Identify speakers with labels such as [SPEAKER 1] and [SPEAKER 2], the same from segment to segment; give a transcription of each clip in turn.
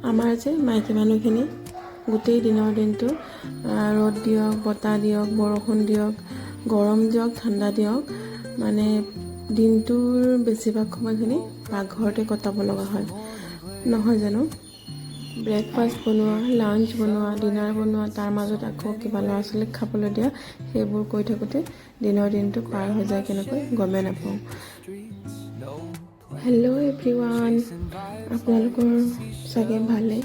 [SPEAKER 1] আমাৰ যে মাইকী মানুহখিনি গোটেই দিনৰ দিনটো ৰ'দ দিয়ক, বতাহ দিয়ক, বৰষুণ দিয়ক, গৰম দিয়ক, ঠাণ্ডা দিয়ক, মানে দিনটোৰ বেছিভাগ সময়খিনি পাকঘৰতে কটাব লগা হয়, নহয় জানো? ব্ৰেকফাষ্ট বনোৱা, লাঞ্চ বনোৱা, ডিনাৰ বনোৱা, তাৰ মাজত আকৌ কিবা ল'ৰা ছোৱালীক খাবলৈ দিয়া, সেইবোৰ কৰি থাকোঁতে দিনৰ দিনটো পাৰ হৈ যায় কেনেকৈ গমেই নাপাওঁ। হেল্ল' এভৰিৱান, আপোনালোকৰ চাগে ভালেই।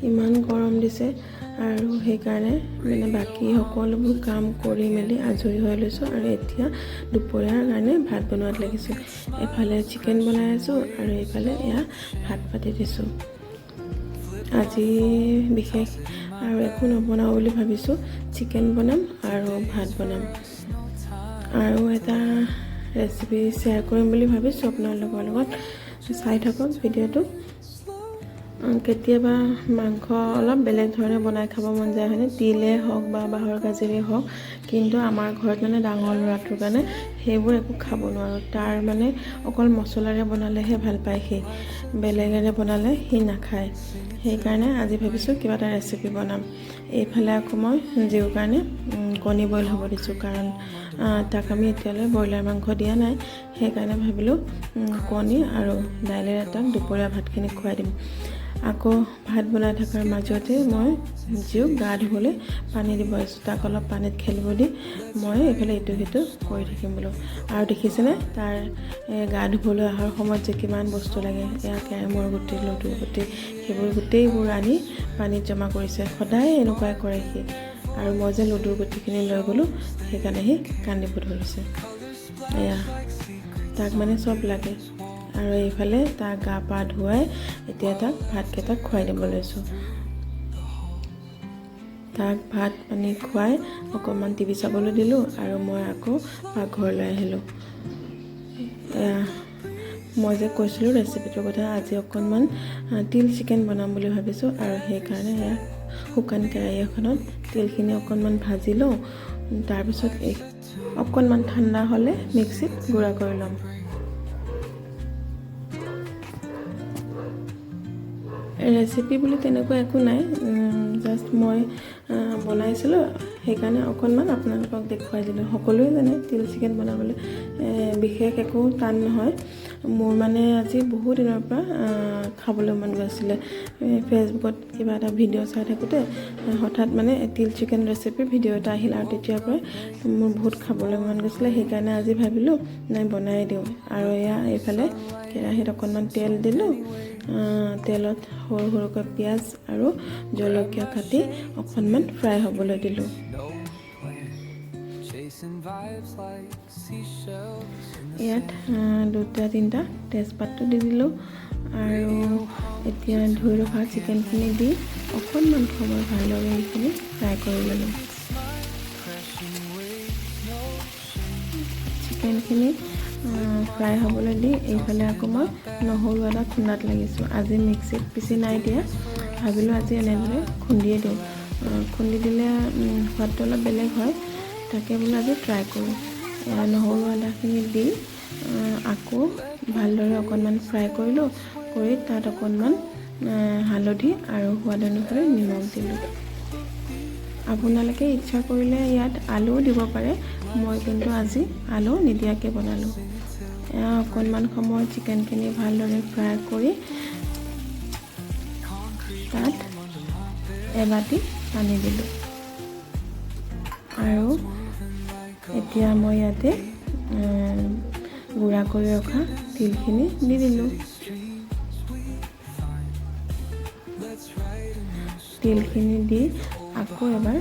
[SPEAKER 1] ইমান গৰম দিছে আৰু সেইকাৰণে মানে বাকী সকলোবোৰ কাম কৰি মেলি আজৰি হৈ লৈছোঁ আৰু এতিয়া দুপৰীয়াৰ কাৰণে ভাত বনোৱাত লাগিছোঁ। এফালে চিকেন বনাই আছোঁ আৰু এইফালে এয়া ভাত পাতি দিছোঁ। আজি বিশেষ আৰু একো নবনাওঁ বুলি ভাবিছোঁ, চিকেন বনাম আৰু ভাত বনাম আৰু এটা ৰেচিপি শ্বেয়াৰ কৰিম বুলি ভাবিছোঁ আপোনালোকৰ লগত। চাই থাকক ভিডিঅ'টো। কেতিয়াবা মাংস অলপ বেলেগ ধৰণে বনাই খাব মন যায় হয়নে, তিলে হওক বা বাঁহৰ গাজেৰে হওক, কিন্তু আমাৰ ঘৰত মানে ডাঙৰ ল'ৰাটোৰ কাৰণে সেইবোৰ একো খাব নোৱাৰোঁ। তাৰ মানে অকল মছলাৰে বনালেহে ভাল পায় সি, বেলেগেৰে বনালে সি নাখায়। সেইকাৰণে আজি ভাবিছোঁ কিবা এটা ৰেচিপি বনাম। এইফালে আকৌ মই জিউৰ কাৰণে কণী বইল হ'ব দিছোঁ, কাৰণ তাক আমি এতিয়ালৈ ব্ৰইলাৰ মাংস দিয়া নাই। সেইকাৰণে ভাবিলোঁ কণী আৰু দাইলেৰে তাক দুপৰীয়া ভাতখিনি খুৱাই দিম। আকৌ ভাত বনাই থকাৰ মাজতে মই জিউক গা ধুবলৈ পানী দিব আহিছোঁ। তাক অলপ পানীত খেলিব দি মই এইফালে ইটো সিটো কৰি থাকিম বোলো। আৰু দেখিছেনে তাৰ গা ধুবলৈ অহাৰ সময়ত যে কিমান বস্তু লাগে, এয়া কেৰমৰ গুটি, লুডুৰ গুটি, সেইবোৰ গোটেইবোৰ আনি পানীত জমা কৰিছে। সদায় এনেকুৱাই কৰে সি, আৰু মই যে লুডুৰ গুটিখিনি লৈ গ'লোঁ সেইকাৰণে সি কান্দিব ধৰিছে। এয়া তাক মানে চব লাগে। আৰু এইফালে তাক গা পা ধুৱাই এতিয়া তাক ভাতকেইটা খুৱাই দিব লৈছোঁ। তাক ভাত পানী খুৱাই অকণমান টিভি চাবলৈ দিলোঁ আৰু মই আকৌ পাকঘৰলৈ আহিলোঁ। মই যে কৈছিলোঁ ৰেচিপিটোৰ কথা, আজি অকণমান তিল চিকেন বনাম বুলি ভাবিছোঁ আৰু সেইকাৰণে এয়া শুকান কেৰাহী এখনত তিলখিনি অকণমান ভাজি লওঁ, তাৰপিছত অকণমান ঠাণ্ডা হ'লে মিক্সিত গুড়া কৰি ল'ম। ৰেচিপি বুলি তেনেকুৱা একো নাই, জাষ্ট মই বনাইছিলোঁ সেইকাৰণে অকণমান আপোনালোকক দেখুৱাই দিলোঁ। সকলোৱে জানে তিল চিকেন বনাবলৈ বিশেষ একো টান নহয়। মোৰ মানে আজি বহু দিনৰ পৰা খাবলৈ মন গৈছিলে। ফেচবুকত কিবা এটা ভিডিঅ' চাই থাকোঁতে হঠাৎ মানে তিল চিকেন ৰেচিপিৰ ভিডিঅ' এটা আহিল আৰু তেতিয়াৰ পৰাই মোৰ বহুত খাবলৈ মন গৈছিলে। সেইকাৰণে আজি ভাবিলোঁ নাই বনাই দিওঁ। আৰু এয়া এইফালে কেৰাহীত অকণমান তেল দিলোঁ, তেলত সৰু সৰুকৈ পিঁয়াজ আৰু জলকীয়া কাটি অকণমান ফ্ৰাই হ'বলৈ দিলোঁ। ইয়াত 2-3টা তেজপাতটো দি দিলোঁ আৰু এতিয়া ধুই ৰখা চিকেনখিনি দি অকণমান সময় ভালদৰে এইখিনি ফ্ৰাই কৰি ল'লোঁ। চিকেনখিনি ফ্ৰাই হ'বলৈ দি এইফালে আকৌ মই নহৰু আদা খুন্দাত লাগিছোঁ। আজি মিক্সিত পিচি নাই দিয়া, ভাবিলোঁ আজি এনেদৰে খুন্দিয়ে দিওঁ। খুন্দি দিলে সোৱাদটো অলপ বেলেগ হয়, তাকে বোলো আজি ট্ৰাই কৰোঁ। নহৰু আদাখিনি দি আকৌ ভালদৰে অকণমান ফ্ৰাই কৰিলোঁ, কৰি তাত অকণমান হালধি আৰু সোৱাদ অনুসৰি নিমখ দিলোঁ। আপোনালোকে ইচ্ছা কৰিলে ইয়াত আলুও দিব পাৰে, মই কিন্তু আজি আলু নিদিয়াকৈ বনালোঁ। অকণমান সময় চিকেনখিনি ভালদৰে ফ্ৰাই কৰি তাত এবাটি পানী দিলোঁ আৰু এতিয়া মই ইয়াতে গুড়া কৰি ৰখা তিলখিনি দি দিলোঁ। তিলখিনি দি আকৌ এবাৰ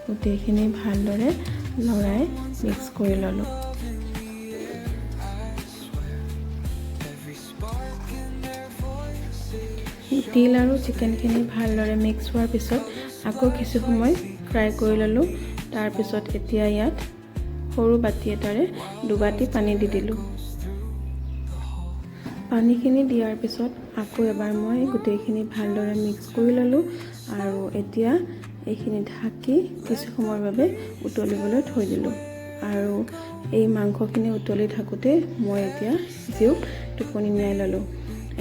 [SPEAKER 1] গোটেইখিনি ভালদৰে লৰাই মিক্স কৰি ল'লোঁ। তিল আৰু চিকেনখিনি ভালদৰে মিক্স হোৱাৰ পিছত আকৌ কিছু সময় ফ্ৰাই কৰি ল'লোঁ। তাৰপিছত এতিয়া ইয়াত সৰু বাতি এটাৰে 2 বাটি পানী দি দিলোঁ। পানীখিনি দিয়াৰ পিছত আকৌ এবাৰ মই গোটেইখিনি ভালদৰে মিক্স কৰি ল'লোঁ আৰু এতিয়া এইখিনি ঢাকি কিছু সময়ৰ বাবে উতলিবলৈ থৈ দিলোঁ। আৰু এই মাংসখিনি উতলি থাকোঁতে মই এতিয়া জিউক টোপনি নিয়াই ল'লোঁ।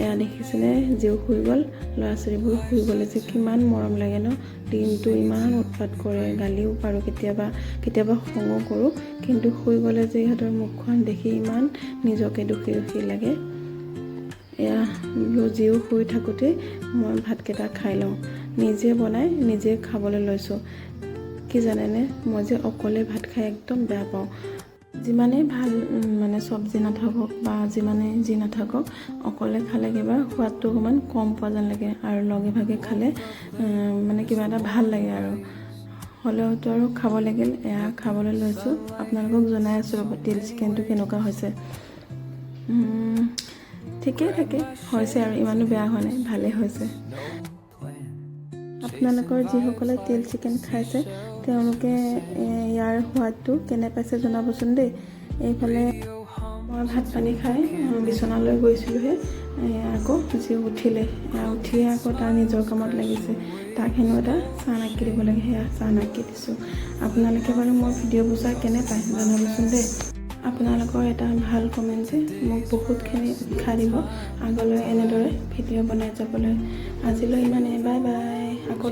[SPEAKER 1] এয়া দেখিছেনে জিও শুই গ'ল। ল'ৰা ছোৱালীবোৰ শুই গ'লে যে কিমান মৰম লাগে ন। দিনটো ইমান উৎপাত কৰে, গালিও পাৰোঁ কেতিয়াবা খঙো কৰোঁ, কিন্তু শুই গ'লে যে ইহঁতৰ মুখখন দেখি ইমান নিজকে দুখী দুখী লাগে। এয়া জিও শুই থাকোঁতেই মই ভাতকেইটা খাই লওঁ। নিজে বনাই নিজে খাবলৈ লৈছোঁ। কি জানেনে, মই যে অকলে ভাত খাই একদম বেয়া পাওঁ। যিমানেই ভাল মানে চব্জি নাথাকক বা যিমানেই যি নাথাকক, অকলে খালে কিবা সোৱাদটো অকণমান কম পোৱা যেন লাগে, আৰু লগে ভাগে খালে মানে কিবা এটা ভাল লাগে আৰু। হ'লেওতো আৰু খাব লাগিল, এয়া খাবলৈ লৈছোঁ। আপোনালোকক জনাই আছোঁ ৰ'ব তিল চিকেনটো কেনেকুৱা হৈছে। ঠিকেই থাকে হৈছে আৰু ইমানো বেয়া হোৱা নাই, ভালেই হৈছে। আপোনালোকৰ যিসকলে তিল চিকেন খাইছে তেওঁলোকে ইয়াৰ সোৱাদটো কেনে পাইছে জনাবচোন দেই। এইফালে মই ভাত পানী খাই বিচনালৈ গৈছিলোঁহে, আকৌ জিও উঠিলে। উঠিয়ে আকৌ তাৰ নিজৰ কামত লাগিছে। তাক হেনো এটা চাহ নাকি দিব লাগে, সেয়া চাহ নাকি দিছোঁ। আপোনালোকে বাৰু মোৰ ভিডিঅ'বোৰ চাই কেনে পায় জনাবচোন দেই। আপোনালোকৰ এটা ভাল কমেণ্টে মোক বহুতখিনি উৎসাহ দিব আগলৈ এনেদৰে ভিডিঅ' বনাই যাবলৈ। আজিলৈ ইমানেই, বাই বাই। আকৌ